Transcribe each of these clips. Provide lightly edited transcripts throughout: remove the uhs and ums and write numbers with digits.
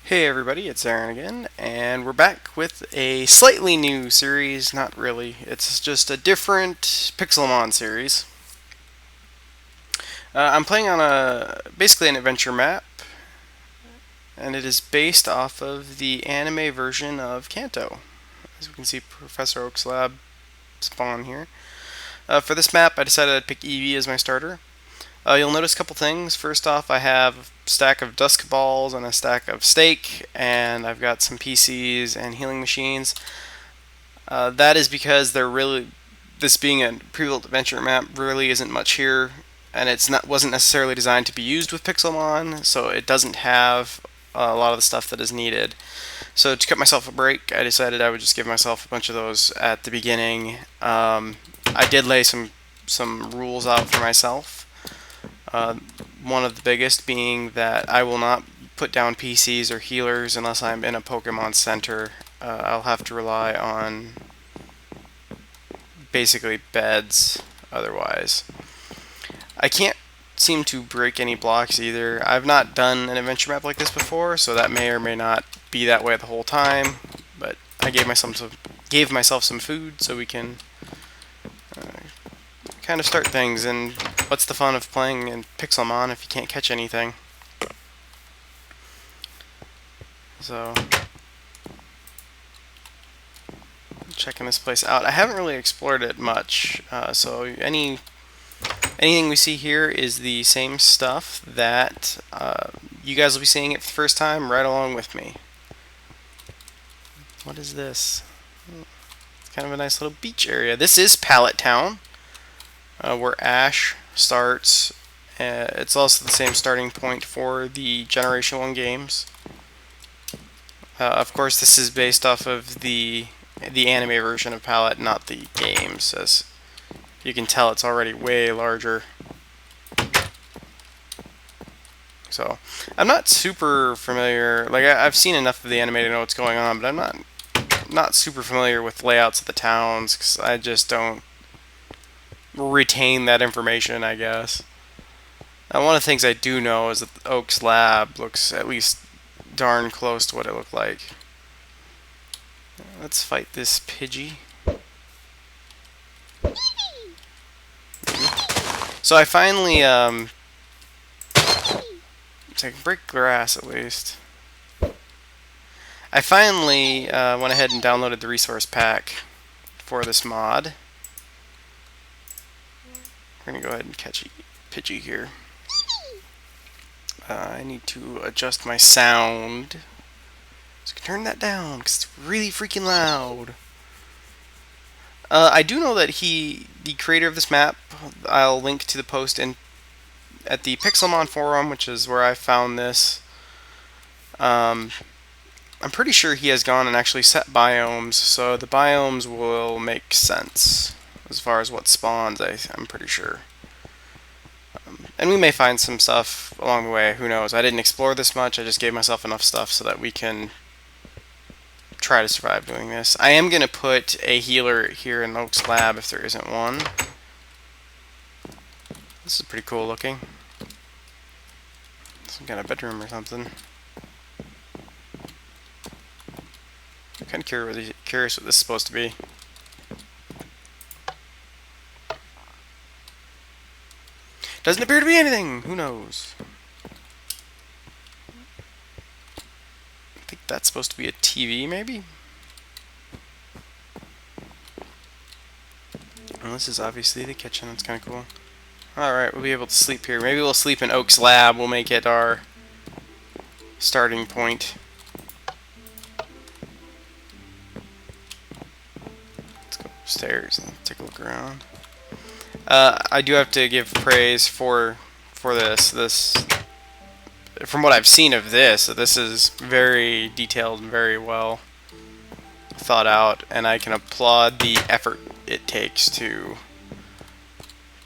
Hey everybody, it's Aaron again, and we're back with a slightly new series. Not really, it's just a different Pixelmon series. I'm playing on basically an adventure map, and it is based off of the anime version of Kanto. As we can see, Professor Oak's lab spawn here. For this map, I decided I'd pick Eevee as my starter. You'll notice a couple things. First off, I have a stack of dusk balls and a stack of steak, and I've got some PCs and healing machines. That is because this being a pre-built adventure map, really isn't much here, and wasn't necessarily designed to be used with Pixelmon, so it doesn't have a lot of the stuff that is needed. So to cut myself a break, I decided I would just give myself a bunch of those at the beginning. I did lay some rules out for myself. One of the biggest being that I will not put down PCs or healers unless I'm in a Pokemon Center. I'll have to rely on basically beds otherwise. I can't seem to break any blocks either. I've not done an adventure map like this before, so that may or may not be that way the whole time, but I gave myself some food so we can kind of start things. And what's the fun of playing in Pixelmon if you can't catch anything? So, checking this place out. I haven't really explored it much, so anything we see here is the same stuff that you guys will be seeing it for the first time right along with me. What is this? It's kind of a nice little beach area. This is Pallet Town, where Ash starts. It's also the same starting point for the Generation 1 games. Of course, this is based off of the anime version of Pallet, not the games. As you can tell, it's already way larger. So, I'm not super familiar. Like, I've seen enough of the anime to know what's going on, but I'm not super familiar with layouts of the towns because I just don't retain that information, I guess. Now, one of the things I do know is that the Oak's lab looks at least darn close to what it looked like. Let's fight this Pidgey. So I finally, so I can break grass at least. I finally went ahead and downloaded the resource pack for this mod. We're going to go ahead and catch a Pidgey here. I need to adjust my sound. So I can turn that down because it's really freaking loud. I do know that the creator of this map, I'll link to the post at the Pixelmon forum, which is where I found this. I'm pretty sure he has gone and actually set biomes, so the biomes will make sense as far as what spawns, I'm pretty sure. And we may find some stuff along the way, who knows. I didn't explore this much, I just gave myself enough stuff so that we can try to survive doing this. I am going to put a healer here in Oak's lab if there isn't one. This is pretty cool looking. Some kind of bedroom or something. I'm kind of curious what this is supposed to be. Doesn't appear to be anything. Who knows? I think that's supposed to be a TV, maybe? And this is obviously the kitchen. That's kind of cool. Alright, we'll be able to sleep here. Maybe we'll sleep in Oak's lab. We'll make it our starting point. Let's go upstairs and take a look around. I do have to give praise for this. From what I've seen of this is very detailed and very well thought out, and I can applaud the effort it takes to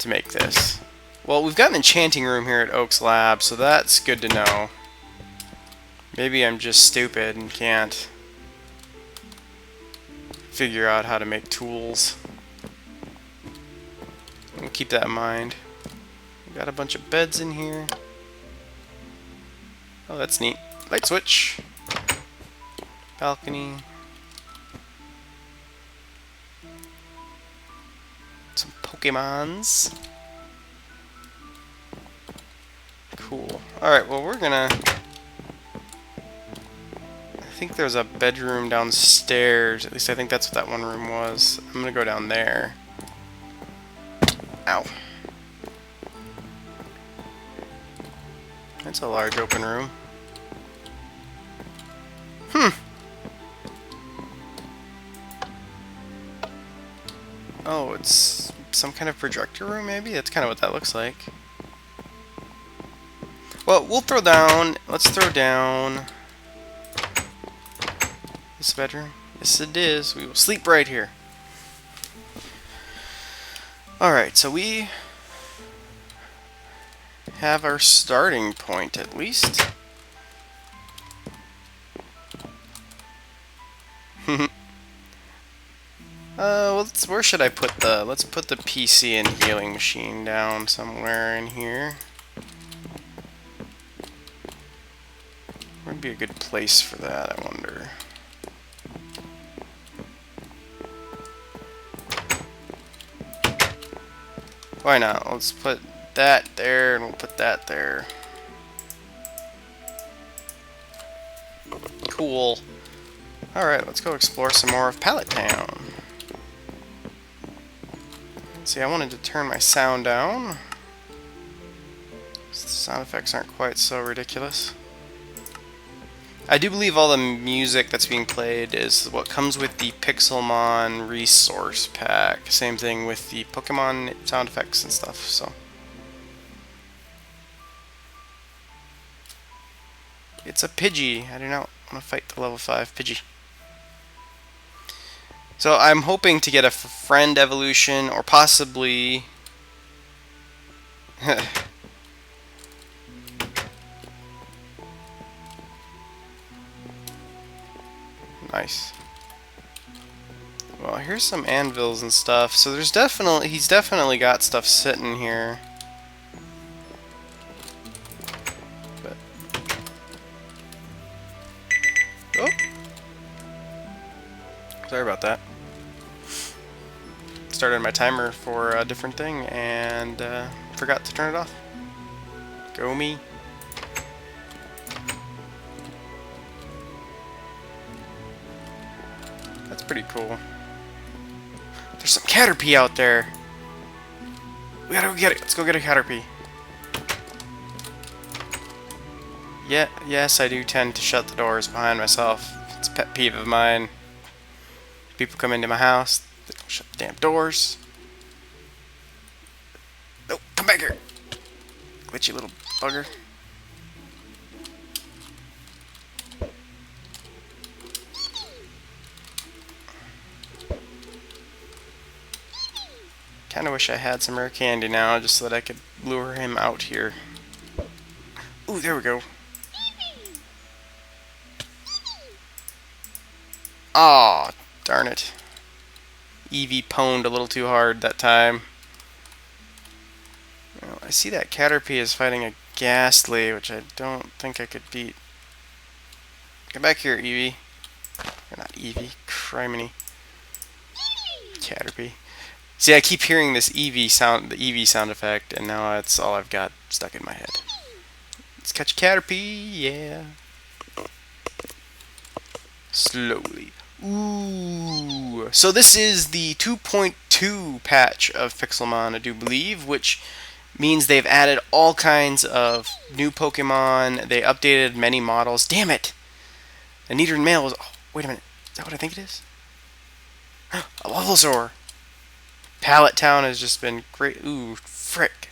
make this. Well, we've got an enchanting room here at Oak's lab, so that's good to know. Maybe I'm just stupid and can't figure out how to make tools. We'll keep that in mind. We've got a bunch of beds in here. Oh, that's neat. Light switch. balcony. Some Pokemons. Cool. Alright, well we're gonna... I think there's a bedroom downstairs. At least I think that's what that one room was. I'm gonna go down there. Ow. That's a large open room. Oh, it's some kind of projector room, maybe? That's kind of what that looks like. Well, we'll throw down... Let's throw down... this bedroom. Yes, it is. We will sleep right here. Alright, so we have our starting point, at least. Where should I put the... Let's put the PC and healing machine down somewhere in here. Where would be a good place for that, I wonder? Why not? Let's put that there, and we'll put that there. Cool. Alright, let's go explore some more of Pallet Town. See, I wanted to turn my sound down. The sound effects aren't quite so ridiculous. I do believe all the music that's being played is what comes with the Pixelmon resource pack. Same thing with the Pokemon sound effects and stuff, so. It's a Pidgey. I do not want to fight the level 5 Pidgey. So I'm hoping to get a friend evolution, or possibly... Nice. Well, here's some anvils and stuff. So there's he's definitely got stuff sitting here. But oh, sorry about that. Started my timer for a different thing and forgot to turn it off. Go me. That's pretty cool. There's some Caterpie out there. We gotta go get it. Let's go get a Caterpie. Yeah, yes, I do tend to shut the doors behind myself. It's a pet peeve of mine. People come into my house, they don't shut the damn doors. No, come back here. Glitchy little bugger. Kinda wish I had some rare candy now, just so that I could lure him out here. Ooh, there we go. Aw, darn it. Eevee pwned a little too hard that time. Well, I see that Caterpie is fighting a Ghastly, which I don't think I could beat. Come back here, Eevee. Or not Eevee, criminy. Caterpie. See, I keep hearing this Eevee sound, the Eevee sound effect, and now that's all I've got stuck in my head. Let's catch Caterpie, yeah. Slowly. Ooh. So this is the 2.2 patch of Pixelmon, I do believe, which means they've added all kinds of new Pokemon. They updated many models. Damn it! A Nidoran male was... Oh, wait a minute. Is that what I think it is? A Bulbasaur! Pallet Town has just been great. Ooh, frick.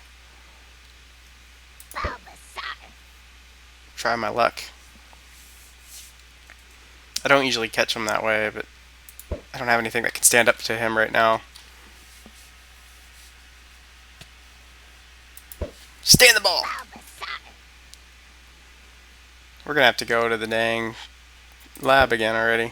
Try my luck. I don't usually catch him that way, but I don't have anything that can stand up to him right now. Stay in the ball! We're gonna have to go to the dang lab again already.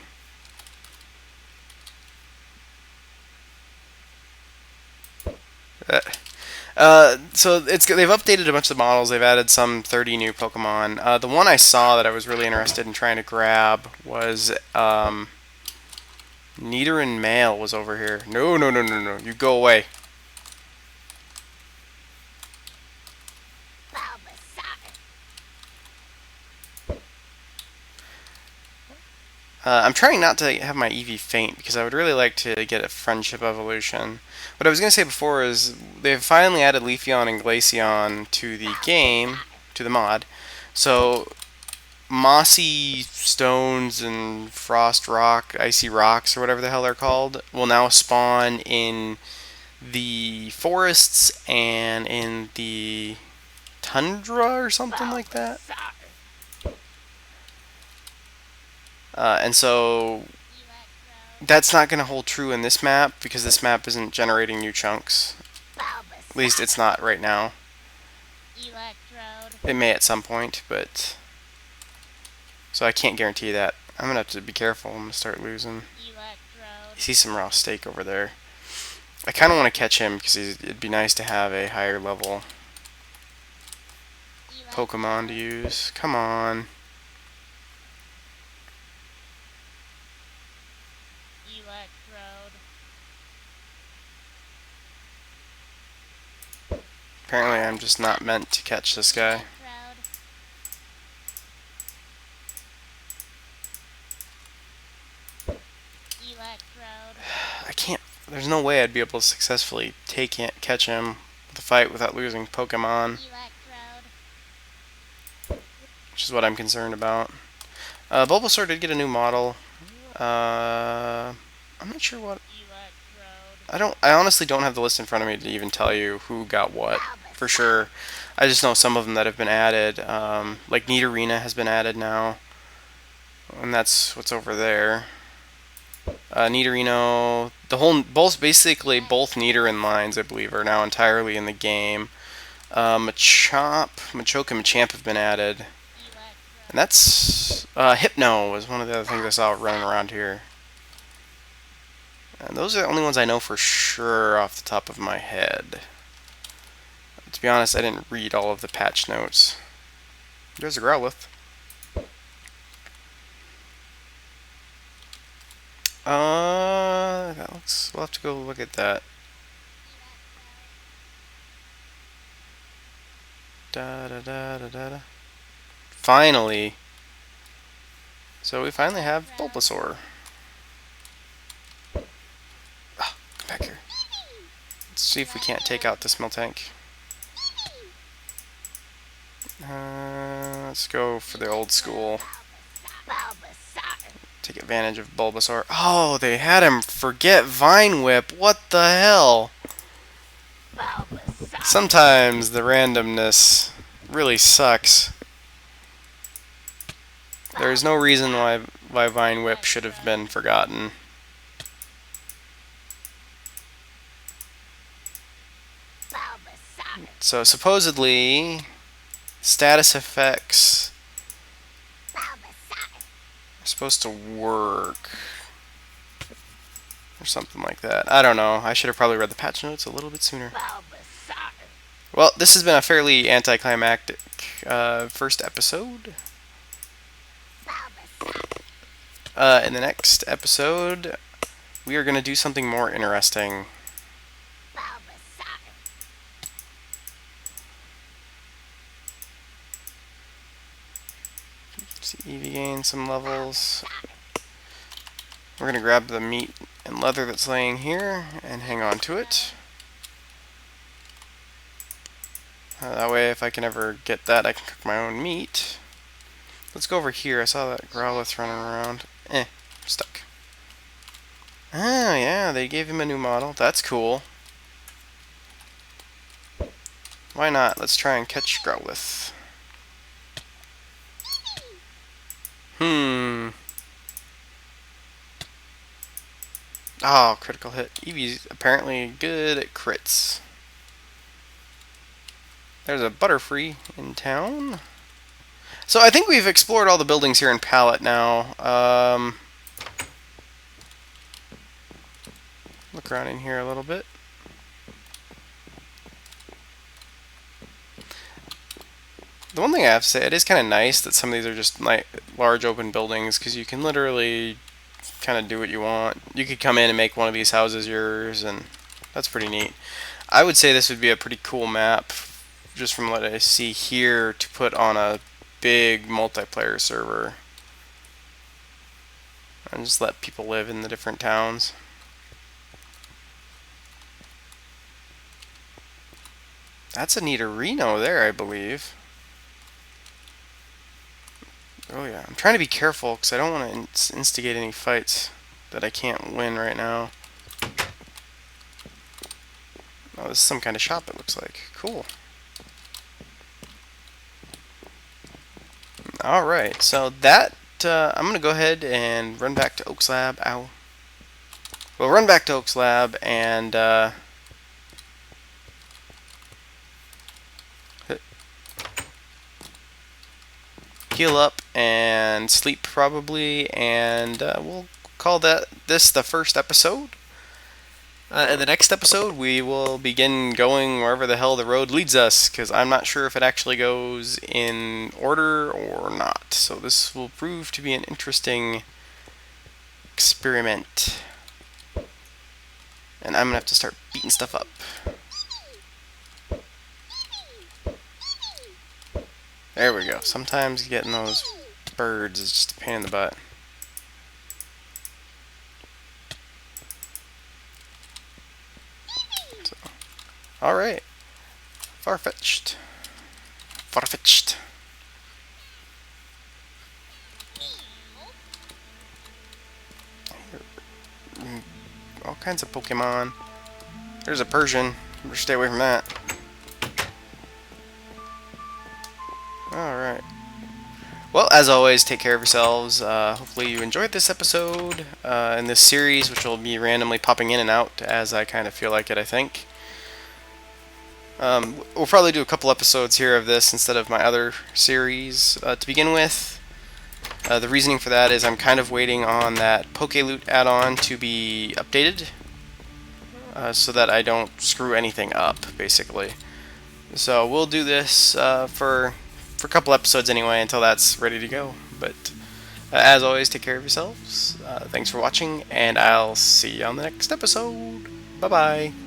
So they've updated a bunch of the models. They've added some 30 new Pokemon. The one I saw that I was really interested in trying to grab was Nidoran Male was over here. No, no, no, no, no. You go away. I'm trying not to have my Eevee faint because I would really like to get a friendship evolution. What I was going to say before is they've finally added Leafeon and Glaceon to the game, to the mod. So mossy stones and frost rock, icy rocks, or whatever the hell they're called, will now spawn in the forests and in the tundra or something like that. And so that's not going to hold true in this map because this map isn't generating new chunks. At least it's not right now. It may at some point, but... So I can't guarantee that. I'm going to have to be careful. I'm going to start losing. I see some raw steak over there. I kind of want to catch him because it'd be nice to have a higher level Pokemon to use. Come on. Apparently I'm just not meant to catch this guy. I can't. There's no way I'd be able to successfully catch him with a fight without losing Pokemon. Which is what I'm concerned about. Bulbasaur did get a new model. I'm not sure what. I honestly don't have the list in front of me to even tell you who got what for sure. I just know some of them that have been added. Like Nidorina has been added now, and that's what's over there. Nidorino, basically both Nidoran lines, I believe, are now entirely in the game. Machoke, and Machamp have been added. And that's... Hypno was one of the other things I saw running around here. And those are the only ones I know for sure off the top of my head. To be honest, I didn't read all of the patch notes. There's a Growlithe. That looks... We'll have to go look at that. Da da da da da da. Finally! So we finally have Bulbasaur. Oh, come back here. Let's see if we can't take out this Miltank. Let's go for the old school. Take advantage of Bulbasaur. Oh, they had him forget Vine Whip. What the hell? Sometimes the randomness really sucks. There's no reason why Vine Whip should have been forgotten. So supposedly, status effects are supposed to work. Or something like that. I don't know. I should have probably read the patch notes a little bit sooner. Well, this has been a fairly anticlimactic first episode. In the next episode, we are going to do something more interesting. See Eevee gain some levels. We're going to grab the meat and leather that's laying here and hang on to it. That way, if I can ever get that, I can cook my own meat. Let's go over here. I saw that Growlithe running around. Stuck. Ah, yeah, they gave him a new model. That's cool. Why not? Let's try and catch Growlithe. Oh, critical hit. Eevee's apparently good at crits. There's a Butterfree in town. So I think we've explored all the buildings here in Pallet now. Look around in here a little bit. The one thing I have to say, it is kind of nice that some of these are just like large open buildings because you can literally kind of do what you want. You could come in and make one of these houses yours, and that's pretty neat. I would say this would be a pretty cool map, just from what I see here, to put on a big multiplayer server and just let people live in the different towns. That's a neat arena there, I believe. Oh yeah, I'm trying to be careful because I don't want to instigate any fights that I can't win right now. Oh, this is some kind of shop, it looks like. Cool. Alright, so that, I'm going to go ahead and run back to Oak's Lab. Ow. We'll run back to Oak's Lab and, heal up and sleep probably, and we'll call this the first episode. In the next episode, we will begin going wherever the hell the road leads us, because I'm not sure if it actually goes in order or not. So this will prove to be an interesting experiment. And I'm going to have to start beating stuff up. There we go. Sometimes getting those birds is just a pain in the butt. So, alright. Far-fetched. Far-fetched. All kinds of Pokemon. There's a Persian. Better stay away from that. Alright. Well, as always, take care of yourselves. Hopefully you enjoyed this episode in this series, which will be randomly popping in and out as I kind of feel like it, I think. We'll probably do a couple episodes here of this instead of my other series to begin with. The reasoning for that is I'm kind of waiting on that Pokeloot add-on to be updated so that I don't screw anything up, basically. So we'll do this for a couple episodes anyway until that's ready to go. But as always, take care of yourselves. Thanks for watching, and I'll see you on the next episode. Bye-bye.